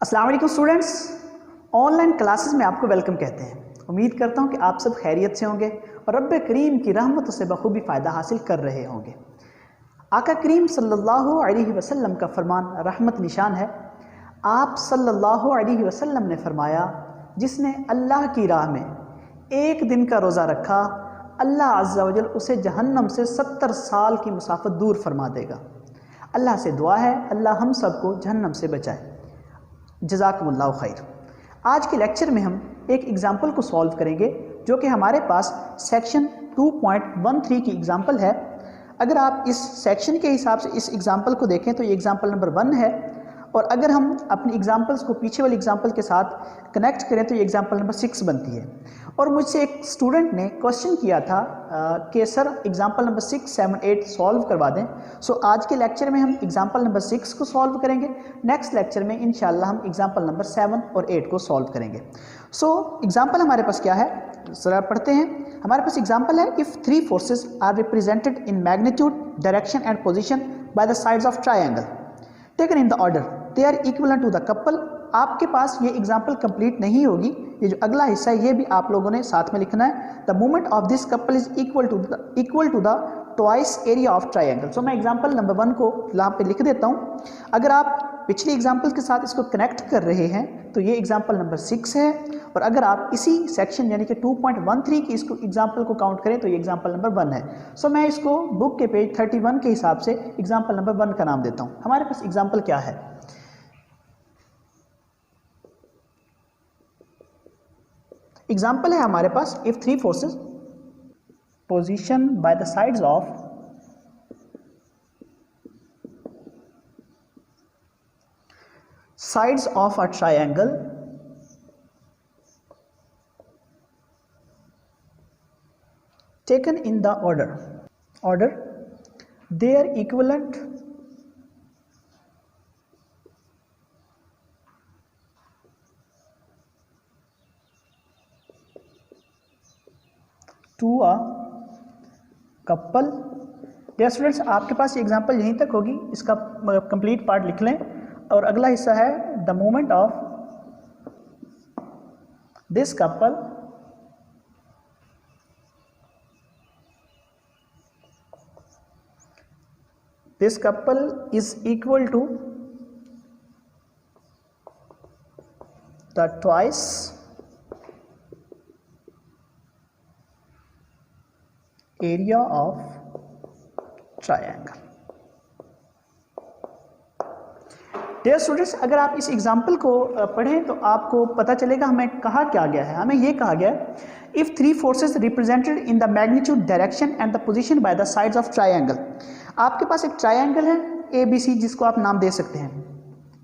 अस्सलाम वालेकुम students, online classes में आपको वेलकम कहते हैं। उम्मीद करता हूं कि आप सब खैरियत से होंगे और रब्ब करीम की रहमतों से बखूबी फ़ायदा हासिल कर रहे होंगे। आका करीम सल्लल्लाहु अलैहि वसल्लम का फरमान रहमत निशान है। आप सल्लल्लाहु अलैहि वसल्लम ने फरमाया, जिसने अल्लाह की राह में एक दिन का रोज़ा रखा, अल्लाह अज़्ज़ा वजल उसे जहन्नम से 70 साल की मुसाफत दूर फरमा देगा। अल्लाह से दुआ है अल्लाह हम सबको जहन्नम से बचाए। जज़ाकुमुल्लाहु खैर। आज के लेक्चर में हम एक एग्ज़ाम्पल को सॉल्व करेंगे जो कि हमारे पास सेक्शन 2.13 की एग्ज़ाम्पल है। अगर आप इस सेक्शन के हिसाब से इस एग्ज़ाम्पल को देखें तो ये एग्ज़ाम्पल नंबर 1 है, और अगर हम अपनी एग्ज़ाम्पल्स को पीछे वाली एग्ज़ाम्पल के साथ कनेक्ट करें तो ये एग्ज़ाम्पल नंबर 6 बनती है। और मुझसे एक स्टूडेंट ने क्वेश्चन किया था कि सर एग्ज़ाम्पल नंबर 6, 7, 8 सॉल्व करवा दें। सो आज के लेक्चर में हम एग्ज़ाम्पल नंबर 6 को सॉल्व करेंगे। नेक्स्ट लेक्चर में इंशाल्लाह हम एग्ज़ाम्पल नंबर 7 और 8 को सॉल्व करेंगे। सो एग्ज़ाम्पल हमारे पास क्या है, ज़रा पढ़ते हैं। हमारे पास एग्ज़ाम्पल है, if 3 forces are represented in magnitude, direction and position by the sides of triangle taken in the order they are equivalent to the couple. आपके पास ये एग्जाम्पल कंप्लीट नहीं होगी, ये जो अगला हिस्सा है ये भी आप लोगों ने साथ में लिखना है। The movement of this couple is equal to the twice area of triangle. So मैं एग्जाम्पल नंबर 1 को यहाँ पे लिख देता हूँ। अगर आप पिछले एग्जाम्पल के साथ इसको कनेक्ट कर रहे हैं तो ये एग्जाम्पल नंबर 6 है, और अगर आप इसी सेक्शन यानी कि 2.13 की इसको एग्जाम्पल को काउंट करें तो ये एग्जाम्पल नंबर 1 है। सो मैं इसको बुक के पेज 31 के हिसाब से एग्जाम्पल नंबर 1 का नाम देता हूँ। हमारे पास एग्जाम्पल क्या है, एग्जाम्पल है हमारे पास, if 3 forces position by the sides of a triangle taken in the order they are equivalent to a couple। Dear students, आपके पास ये एग्जाम्पल यहीं तक होगी, इसका कंप्लीट पार्ट लिख लें। और अगला हिस्सा है, the movement of this couple is equal to the twice area of triangle। Dear students, अगर आप इस एग्जाम्पल को पढ़ें तो आपको पता चलेगा हमें कहा क्या गया है। हमें ये कहा गया है, if 3 forces represented in the magnitude, direction and the position by the sides of triangle. आपके पास एक ट्रायंगल है ABC, जिसको आप नाम दे सकते हैं।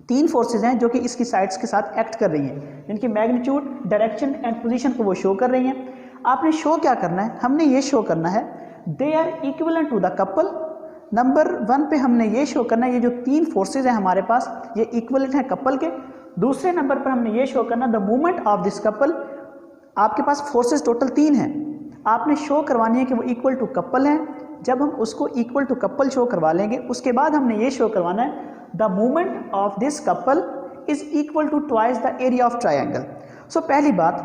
3 फोर्सेज हैं जो कि इसकी साइड्स के साथ एक्ट कर रही हैं, जिनकी मैग्नीट्यूड, डायरेक्शन एंड पोजीशन को वो शो कर रही हैं। आपने शो क्या करना है, हमने ये शो करना है they are equivalent to the couple. Number 1 पे हमने ये शो करना है, ये जो 3 फोर्सेज हैं हमारे पास ये इक्विवेलेंट हैं कपल के। दूसरे नंबर पर हमने ये शो करना the movement of this couple. आपके पास फोर्सेज टोटल 3 हैं, आपने शो करवानी है कि वो इक्वल टू कपल हैं। जब हम उसको इक्वल टू कपल शो करवा लेंगे, उसके बाद हमने ये शो करवाना है the movement of this couple is equal to twice the area of triangle. So पहली बात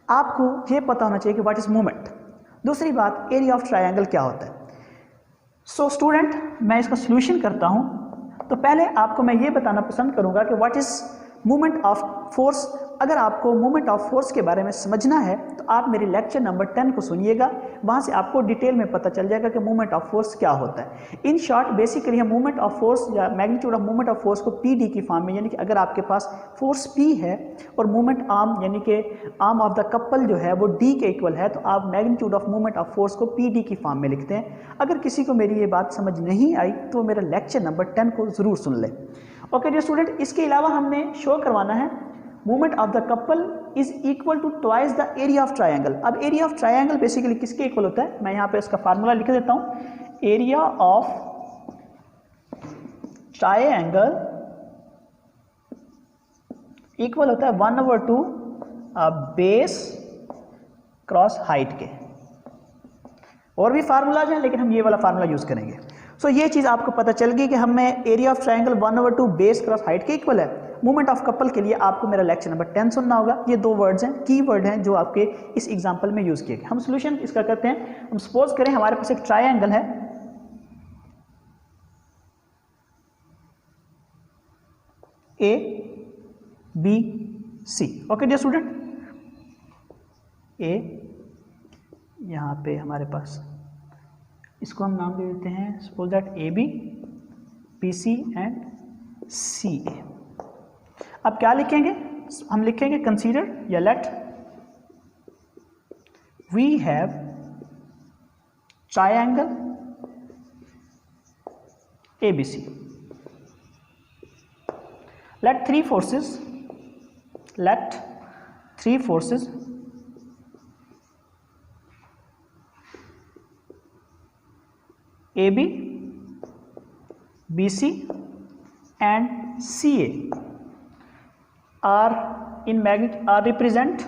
आपको ये पता होना चाहिए कि व्हाट इज मूवमेंट। दूसरी बात, एरिया ऑफ ट्रायंगल क्या होता है। सो स्टूडेंट, मैं इसका सोल्यूशन करता हूँ। तो पहले आपको मैं ये बताना पसंद करूँगा कि what is movement of force. अगर आपको मूवमेंट ऑफ फोर्स के बारे में समझना है तो आप मेरे लेक्चर नंबर 10 को सुनिएगा, वहाँ से आपको डिटेल में पता चल जाएगा कि मूवमेंट ऑफ फोर्स क्या होता है। इन शॉर्ट बेसिकली हम मूवमेंट ऑफ फोर्स या magnitude of movement of force को PD की फॉर्म में, यानी कि अगर आपके पास फोर्स P है और मूवमेंट आर्म यानी कि आर्म ऑफ द कपल जो है वो D के इक्वल है, तो आप magnitude of movement of force को PD की फॉर्म में लिखते हैं। अगर किसी को मेरी ये बात समझ नहीं आई तो मेरा लेक्चर नंबर 10 को ज़रूर सुन लें। ओके डियर स्टूडेंट, इसके अलावा हमने शो करवाना है movement of the couple is equal to twice the area of triangle. अब एरिया ऑफ ट्रायंगल बेसिकली किसके इक्वल होता है, मैं यहाँ पे इसका फार्मूला लिख देता हूँ। एरिया ऑफ ट्रायंगल इक्वल होता है 1/2 बेस क्रॉस हाइट के। और भी फार्मूलाज हैं लेकिन हम ये वाला फार्मूला यूज़ करेंगे। सो ये चीज़ आपको पता चल गई कि हमें area of triangle 1/2 base cross height के इक्वल है। मूवमेंट ऑफ कपल के लिए आपको मेरा लेक्चर नंबर 10 सुनना होगा। ये 2 वर्ड्स हैं, की वर्ड हैं जो आपके इस एग्जाम्पल में यूज़ किए गए। हम सोल्यूशन इसका करते हैं। हम सपोज करें हमारे पास एक ट्रायंगल है, A B C. Okay dear student, ए यहाँ पे हमारे पास, इसको हम नाम दे देते हैं suppose that A B, B C and C A. अब क्या लिखेंगे? हम लिखेंगे कंसीडर या let we have triangle A B C. let three forces AB, BC and CA are in magnitude represent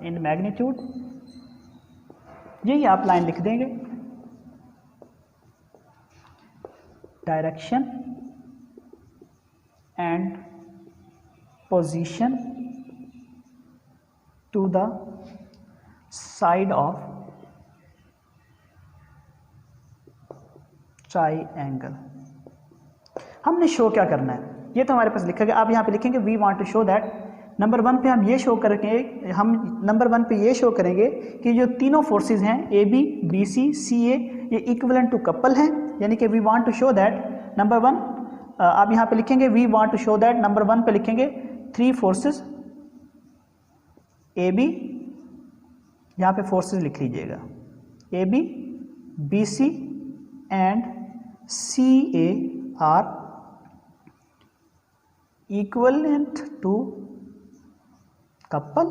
in magnitude, यही आप लाइन लिख देंगे, direction and position to the side of triangle. हमने शो क्या करना है, ये तो हमारे पास लिखा गया। आप यहाँ पे लिखेंगे we want to show that, number 1 पे हम ये शो करेंगे, हम नंबर 1 पे ये शो करेंगे कि जो तीनों फोर्सेस हैं ए बी बी सी सी ए, ये इक्विवेलेंट टू कपल हैं। यानी कि we want to show that number 1, आप यहाँ पे लिखेंगे we want to show that, number 1 पे लिखेंगे 3 फोर्सेस ए बी, यहाँ पे फोर्सेस लिख लीजिएगा, A B B C and C A are equivalent to couple.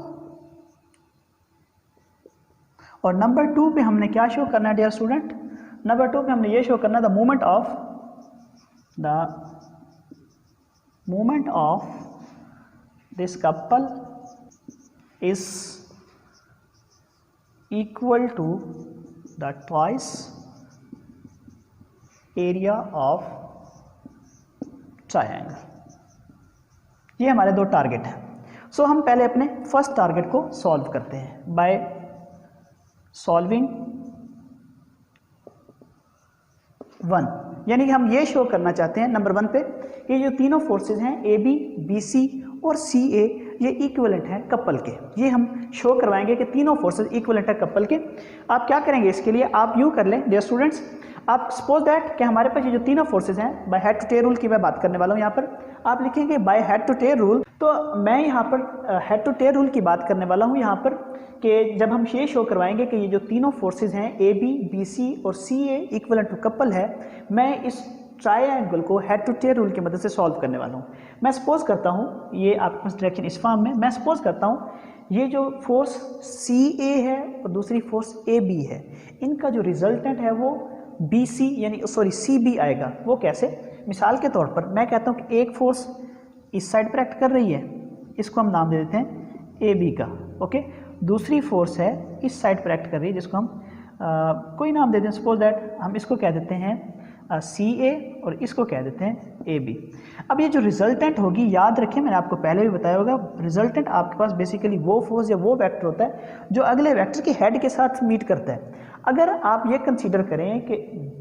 और नंबर 2 पे हमने क्या शो करना है डियर स्टूडेंट? नंबर 2 पे हमने ये शो करना है the movement of this couple is equal to the twice area of triangle. ये हमारे 2 टारगेट हैं। सो हम पहले अपने फर्स्ट टारगेट को सॉल्व करते हैं बाय सॉल्विंग 1। यानी कि हम ये शो करना चाहते हैं नंबर 1 पे कि जो तीनों फोर्सेस हैं ए बी बी सी और सी ए, ये इक्विवेलेंट हैं कपल के। ये हम शो करवाएंगे कि तीनों फोर्सेस इक्विवेलेंट है कपल के। आप क्या करेंगे इसके लिए? आप यूँ कर लें डियर स्टूडेंट्स, आप सपोज दैट कि हमारे पास ये जो तीनों फोर्सेस हैं, by head to tail rule की मैं बात करने वाला हूँ यहाँ पर। आप लिखेंगे by head to tail rule, तो मैं यहाँ पर हेड टू टेल रूल की बात करने वाला हूँ यहाँ पर कि जब हम ये शो करवाएंगे कि ये जो तीनों फोर्सेस हैं ए बी बी सी और सी ए इक्विवेलेंट टू कपल है, मैं इस ट्रायंगल को हेड टू टेल रूल की मदद से सॉल्व करने वाला हूँ। मैं सपोज करता हूँ, ये आपके पास डायरेक्शन इस फॉर्म में, मैं सपोज करता हूँ ये जो फोर्स सी ए है और दूसरी फोर्स ए बी है, इनका जो रिजल्टेंट है वो बी सी यानी सी बी आएगा। वो कैसे? मिसाल के तौर पर मैं कहता हूँ कि एक फोर्स इस साइड पर एक्ट कर रही है, इसको हम नाम दे देते हैं ए बी का। ओके, दूसरी फोर्स है इस साइड पर एक्ट कर रही है, जिसको हम कोई नाम दे दें, सपोज दैट हम इसको कह देते हैं सी ए और इसको कह देते हैं ए बी। अब ये जो रिजल्टेंट होगी, याद रखें मैंने आपको पहले भी बताया होगा, रिजल्टेंट आपके पास बेसिकली वो फोर्स या वो वेक्टर होता है जो अगले वेक्टर के हेड के साथ मीट करता है। अगर आप ये कंसीडर करें कि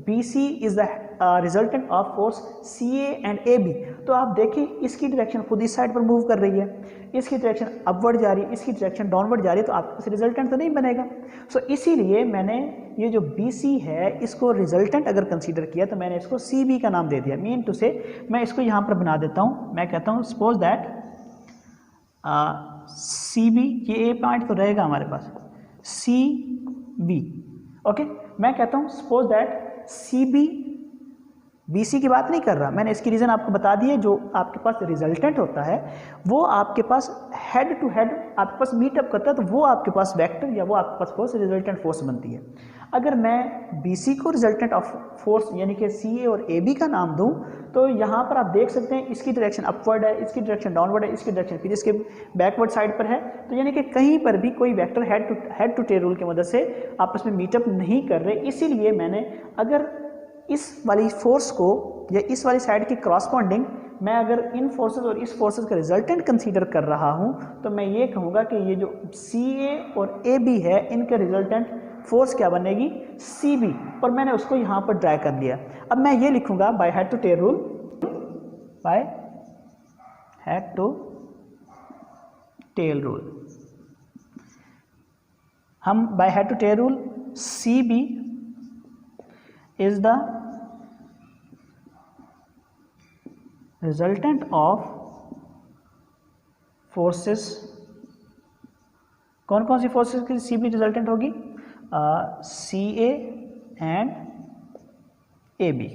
B C is the resultant of force C A and A B, तो आप देखें इसकी डायरेक्शन खुद इस साइड पर मूव कर रही है, इसकी डायरेक्शन अपवर्ड जा रही है, इसकी डायरेक्शन डाउनवर्ड जा रही है, तो आपके पास रिजल्टेंट तो नहीं बनेगा। सो इसीलिए मैंने ये जो बी सी है इसको रिजल्टेंट अगर कंसीडर किया तो मैंने इसको सी बी का नाम दे दिया। मीन टू से मैं इसको यहाँ पर बना देता हूँ, मैं कहता हूँ सपोज दैट सी बी, ये ए पॉइंट तो रहेगा हमारे पास, सी बी। ओके, मैं कहता हूँ suppose that C B B C की बात नहीं कर रहा, मैंने इसकी रीज़न आपको बता दी है। जो आपके पास रिजल्टेंट होता है वो आपके पास हेड टू हेड आपके पास मीटअप करता है, तो वो आपके पास वेक्टर या वो आपके पास फोर्स रिजल्टेंट फोर्स बनती है। अगर मैं बी सी को रिजल्टेंट ऑफ फोर्स यानी कि सी ए और ए बी का नाम दूं तो यहाँ पर आप देख सकते हैं इसकी डायरेक्शन अपवर्ड है, इसकी डायरेक्शन डाउनवर्ड है, इसकी डायरेक्शन फिर इसके बैकवर्ड साइड पर है। तो यानी कि कहीं पर भी कोई vector head to tail rule की मदद से आपस में मीटअप नहीं कर रहे। इसीलिए मैंने अगर इस वाली फोर्स को या इस वाली साइड की क्रॉसपॉन्डिंग मैं अगर इन फोर्सेस और इस फोर्सेस का रिजल्टेंट कंसीडर कर रहा हूं तो मैं ये कहूँगा कि ये जो CA और AB है इनके रिजल्टेंट फोर्स क्या बनेगी, CB, और मैंने उसको यहाँ पर ड्रा कर दिया। अब मैं ये लिखूँगा by head to tail rule, by head to tail rule. हम by head to tail rule CB is the resultant of forces, कौन कौन सी फोर्सेस की CB रिजल्टेंट होगी, CA and AB।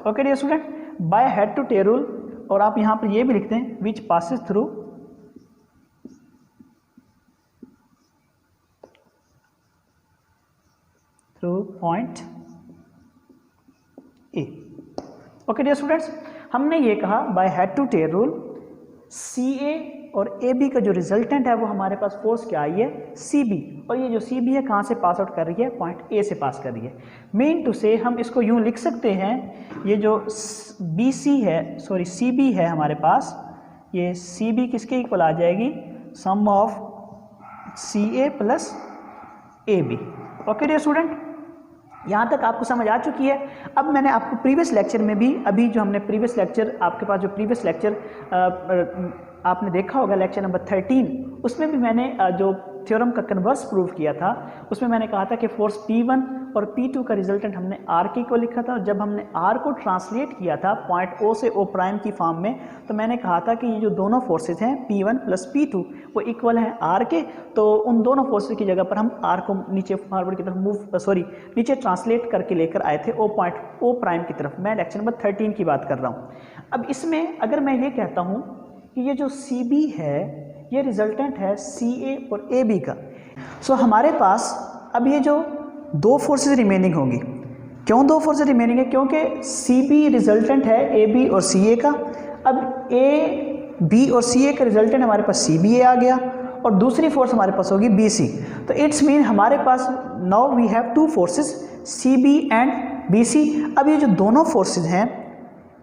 Okay dear student, by head to tail rule, और आप यहां पर ये भी लिखते हैं which passes through point A. Okay dear students, हमने ये कहा by head to tail rule CA और AB का जो रिजल्टेंट है वो हमारे पास फोर्स क्या आई है, CB, और ये जो CB है कहाँ से पास आउट कर रही है, पॉइंट A से पास कर रही है। मीन टू से हम इसको यूँ लिख सकते हैं, ये जो CB है हमारे पास, ये CB किसके इक्वल आ जाएगी, sum of CA plus AB। Okay dear student, यहाँ तक आपको समझ आ चुकी है। अब मैंने आपको प्रीवियस लेक्चर में भी, अभी जो हमने प्रीवियस लेक्चर, आपके पास जो प्रीवियस लेक्चर आपने देखा होगा लेक्चर नंबर 13, उसमें भी मैंने जो थ्योरम का कन्वर्स प्रूव किया था, उसमें मैंने कहा था कि फोर्स P1 और P2 का रिजल्टेंट हमने R के को लिखा था, और जब हमने R को ट्रांसलेट किया था पॉइंट O से O प्राइम की फॉर्म में, तो मैंने कहा था कि ये जो दोनों फोर्सेज हैं P1 प्लस P2 वो इक्वल हैं R के, तो उन दोनों फोर्सेज की जगह पर हम R को नीचे फॉरवर्ड की तरफ नीचे ट्रांसलेट करके लेकर आए थे पॉइंट O प्राइम की तरफ। मैं लेक्चर नंबर 13 की बात कर रहा हूँ। अब इसमें अगर मैं ये कहता हूँ कि ये जो CB है ये रिजल्टेंट है CA और AB का, सो हमारे पास अब ये जो दो फोर्सेस रिमेनिंग होंगी। क्यों दो फोर्सेस रिमेनिंग है, क्योंकि CB रिजल्टेंट है AB और CA का। अब A, B और CA का रिजल्टेंट हमारे पास CBA आ गया, और दूसरी फोर्स हमारे पास होगी BC। तो इट्स मीन हमारे पास now we have two forces CB and BC। अब ये जो दोनों फोर्सेस हैं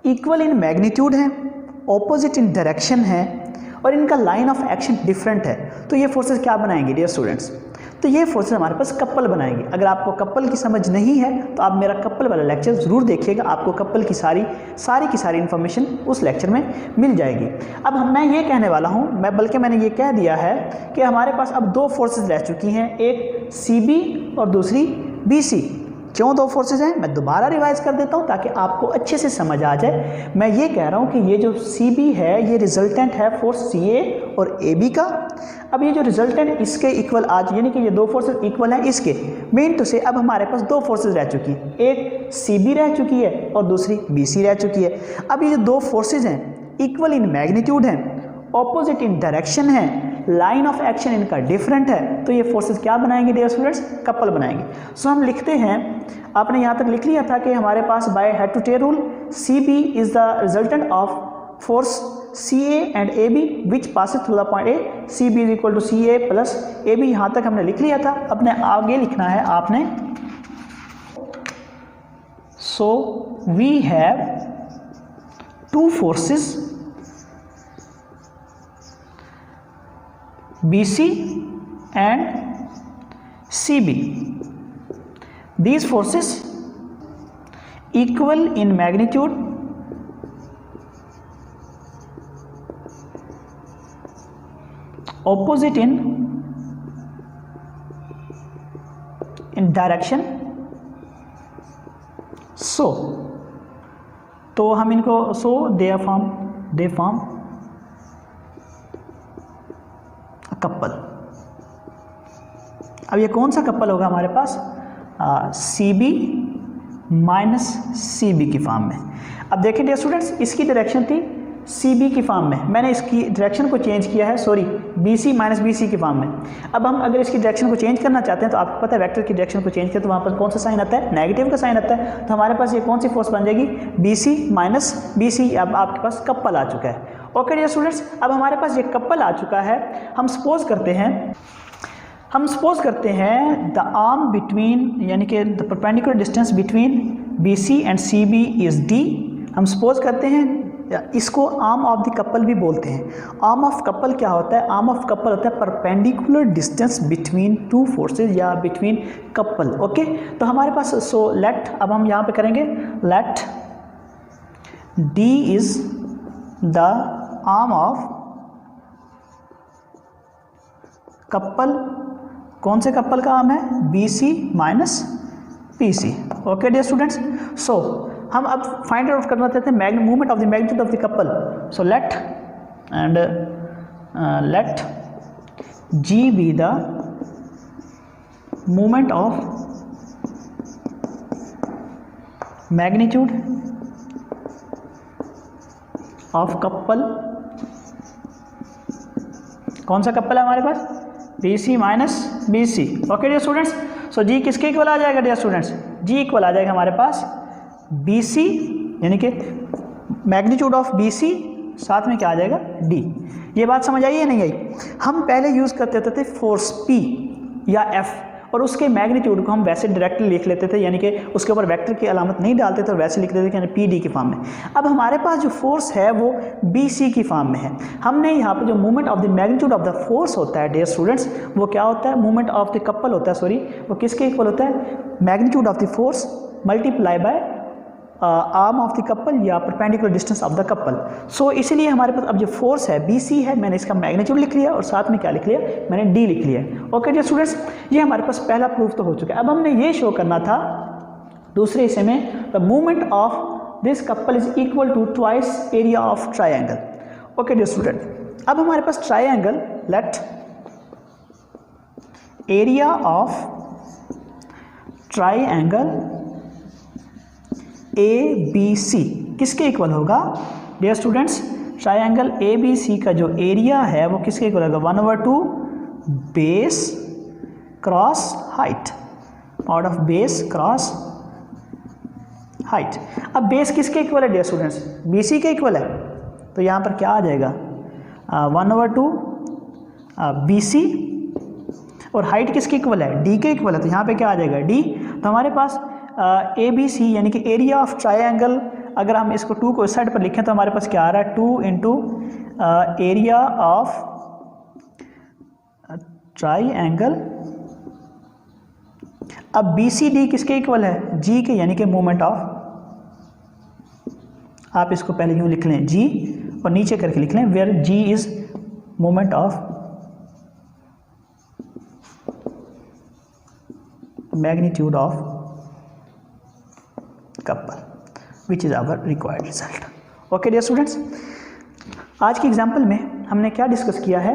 इक्वल इन मैग्नीट्यूड हैं, ऑपोजिट इन डायरेक्शन है, और इनका लाइन ऑफ एक्शन डिफरेंट है। तो ये फोर्सेस क्या बनाएंगे डियर स्टूडेंट्स, तो ये फोर्सेस हमारे पास कपल बनाएंगे। अगर आपको कपल की समझ नहीं है तो आप मेरा कपल वाला लेक्चर ज़रूर देखिएगा, आपको कपल की सारी इन्फॉर्मेशन उस लेक्चर में मिल जाएगी। अब मैं ये कहने वाला हूँ, मैंने ये कह दिया है कि हमारे पास अब दो फोर्सेस रह चुकी हैं, एक CB और दूसरी BC। क्यों दो फोर्सेज हैं, मैं दोबारा रिवाइज कर देता हूं ताकि आपको अच्छे से समझ आ जाए। मैं ये कह रहा हूं कि ये जो CB है ये रिजल्टेंट है फोर्स CA और AB का। अब ये जो रिजल्टेंट इसके इक्वल आज, यानी कि ये दो फोर्सेज इक्वल हैं इसके, मीन टू से अब हमारे पास दो फोर्सेज रह चुकी हैं, एक CB रह चुकी है और दूसरी BC रह चुकी है। अब ये जो दो फोर्सेज हैं इक्वल इन मैग्नीट्यूड हैं, ऑपोजिट इन डायरेक्शन है, लाइन ऑफ एक्शन इनका डिफरेंट है, तो ये फोर्सेस क्या बनाएंगे डियर स्टूडेंट्स, कपल बनाएंगे। सो हम लिखते हैं, आपने यहाँ तक लिख लिया था कि हमारे पास by head to tail rule CB is the resultant of force CA and AB which passes through the point A, CB is equal to CA plus AB। यहाँ तक हमने लिख लिया था। अपने आगे लिखना है आपने, so we have two forces BC and CB. These forces equal in magnitude, opposite in direction. So, तो हम इनको they form कपल। अब ये कौन सा कपल होगा हमारे पास, CB माइनस CB की फॉर्म में। अब देखें डियर स्टूडेंट्स, इसकी डायरेक्शन थी सी बी की फॉर्म में, मैंने इसकी डायरेक्शन को चेंज किया है, sorry B C minus B C की फॉर्म में। अब हम अगर इसकी डायरेक्शन को चेंज करना चाहते हैं तो आपको पता है वेक्टर की डायरेक्शन को चेंज करें तो वहाँ पर कौन सा साइन आता है, नेगेटिव का साइन आता है। तो हमारे पास ये कौन सी फोर्स बन जाएगी, B C minus B C. अब आपके पास कपल आ चुका है। ओके डियर स्टूडेंट्स, अब हमारे पास ये कपल आ चुका है। हम सपोज करते हैं द आर्म बिटवीन, यानी कि the perpendicular distance between B C and C B is D. हम सपोज करते हैं, इसको आर्म ऑफ द कपल भी बोलते हैं। आर्म ऑफ कपल क्या होता है, आर्म ऑफ कपल होता है perpendicular distance between two forces या बिटवीन कपल। ओके, तो हमारे पास सो लेट, अब हम यहाँ पे करेंगे let D is the arm of couple. कौन से कपल का आर्म है, B C minus P C. Okay dear students, so हम अब फाइंड आउट करना चाहते हैं movement of the magnitude of the couple. So let G be the movement of magnitude of couple. कौन सा कपल है हमारे पास, B C minus B C. Okay dear students, so G किसके इक्वल आ जाएगा डियर स्टूडेंट्स, जी equal आ जाएगा हमारे पास बी सी, यानी कि मैग्नीट्यूड ऑफ बी सी साथ में क्या आ जाएगा, डी। ये बात समझ आई या नहीं आई। हम पहले यूज़ करते थे फोर्स पी या एफ, और उसके मैग्नीट्यूड को हम वैसे डायरेक्टली लिख लेते थे, यानी कि उसके ऊपर वेक्टर की अलामत नहीं डालते थे और वैसे लिख देते थे, यानी पी डी की फॉर्म में। अब हमारे पास जो फोर्स है वो बी सी की फॉर्म में है। हमने यहाँ पे जो movement of the magnitude of the force होता है डियर स्टूडेंट्स, वो क्या होता है, मूवमेंट ऑफ द कपल होता है, सॉरी वो किसके इक्वल होता है, magnitude of the force multiply by arm of the couple या perpendicular distance of the couple. So इसीलिए हमारे पास अब जो फोर्स है बी सी है, मैंने इसका मैग्नीट्यूड लिख लिया और साथ में क्या लिख लिया, मैंने डी लिख लिया। ओके डियर स्टूडेंट्स, ये हमारे पास पहला प्रूफ तो हो चुका है। अब हमने ये शो करना था दूसरे हिस्से में, the movement of this couple is equal to twice area of triangle. Okay dear student, अब हमारे पास triangle, let area of triangle A B C किसके इक्वल होगा dear students, triangle A B C का जो एरिया है वो किसके इक्वल होगा, 1/2 base cross height, mod of base cross height. अब बेस किसके इक्वल है डियर स्टूडेंट्स, बी सी के इक्वल है, तो यहाँ पर क्या आ जाएगा 1/2 बी सी, और हाइट किसके इक्वल है, डी के इक्वल है, तो यहाँ पे क्या आ जाएगा डी। तो हमारे पास ए बी सी यानी कि एरिया ऑफ ट्राइंगल, अगर हम इसको 2 को इस साइड पर लिखें तो हमारे पास क्या आ रहा है, 2 इंटू एरिया ऑफ ट्राइंगल। अब बी सी डी किसके इक्वल है, जी के, यानी कि मूवमेंट ऑफ, आप इसको पहले यूँ लिख लें जी और नीचे करके लिख लें where G is movement of magnitude of couple which is our required result. Okay dear students, आज की एग्जाम्पल में हमने क्या डिस्कस किया है,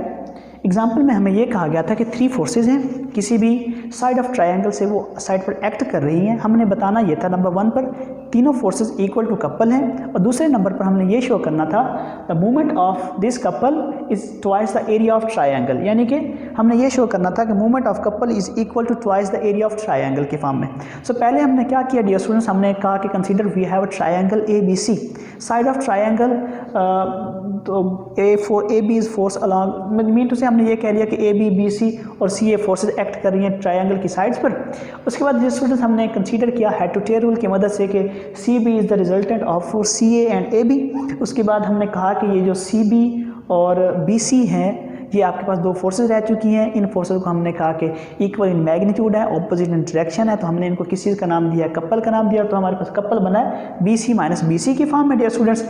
एग्जाम्पल में हमें ये कहा गया था कि 3 फोर्सेज हैं, किसी भी साइड ऑफ ट्रायंगल से वो साइड पर एक्ट कर रही हैं। हमने बताना ये था नंबर 1 पर तीनों फोर्सेज इक्वल टू कपल हैं, और दूसरे नंबर पर हमने ये शो करना था the movement of this couple is twice the area of triangle, यानी कि हमने ये शो करना था कि movement of couple is equal to twice the area of triangle के फॉर्म में। सो पहले हमने क्या किया डियर स्टूडेंट्स, हमने कहा कि consider we have a triangle A B C, side of triangle तो A B is force along, mean to say हमने ये कह लिया कि ए बी बी सी और सी ए फोर्सेज एक्ट कर रही हैं ट्रायंगल की साइड्स पर। उसके बाद जिस स्टूडेंट्स हमने कंसीडर किया हेड टू टेल रूल की मदद से कि C B is the resultant of force C A and A B. उसके बाद हमने कहा कि ये जो सी बी और बी सी हैं ये आपके पास 2 फोर्सेज रह चुकी हैं। इन फोर्सेज को हमने कहा कि इक्वल इन मैग्नीट्यूड है, ऑपोजिट इन डायरेक्शन है, तो हमने इनको किस चीज़ का नाम दिया, कपल का नाम दिया। तो हमारे पास कपल बना है B C minus B C की फॉर्म में डियर स्टूडेंट्स।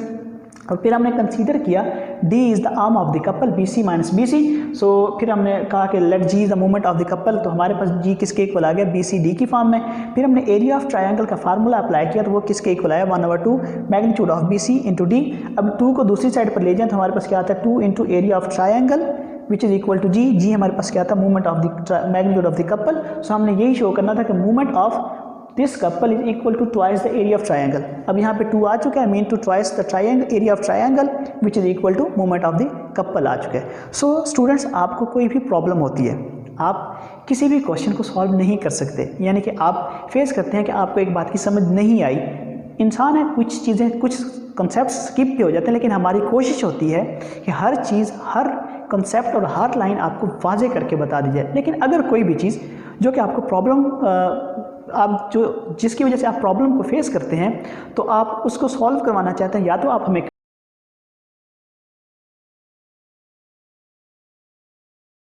और फिर हमने कंसीडर किया D is the arm of the couple B C minus B C. So फिर हमने कहा कि let G is the movement of the couple, तो हमारे पास G किसके इक्वल आ गया, बी सी डी की फॉर्म में। फिर हमने एरिया ऑफ ट्रायंगल का फार्मूला अप्लाई किया, तो वो किसके इक्वल आया 1/2 magnitude of B C into D. अब 2 को दूसरी साइड पर ले जाएं तो हमारे पास क्या आता है 2 into area of triangle which is equal to जी। जी हमारे पास क्या था, movement of the magnitude of the couple. So हमने यही शो करना था कि movement of this couple is equal to twice the area of triangle. अब यहाँ पे 2 आ चुका है, mean to twice the triangle area of triangle which is equal to moment of the couple आ चुका है। सो स्टूडेंट्स, आपको कोई भी प्रॉब्लम होती है, आप किसी भी क्वेश्चन को सॉल्व नहीं कर सकते, यानी कि आप फेस करते हैं कि आपको एक बात की समझ नहीं आई, इंसान है, कुछ चीज़ें, कुछ कंसेप्ट स्किप भी हो जाते हैं, लेकिन हमारी कोशिश होती है कि हर चीज़, हर कंसेप्ट और हर लाइन आपको वाजे करके बता दी जाए। लेकिन अगर कोई भी चीज़ जो कि आपको प्रॉब्लम, आप जो जिसकी वजह से आप प्रॉब्लम को फेस करते हैं, तो आप उसको सॉल्व करवाना चाहते हैं, या तो आप हमें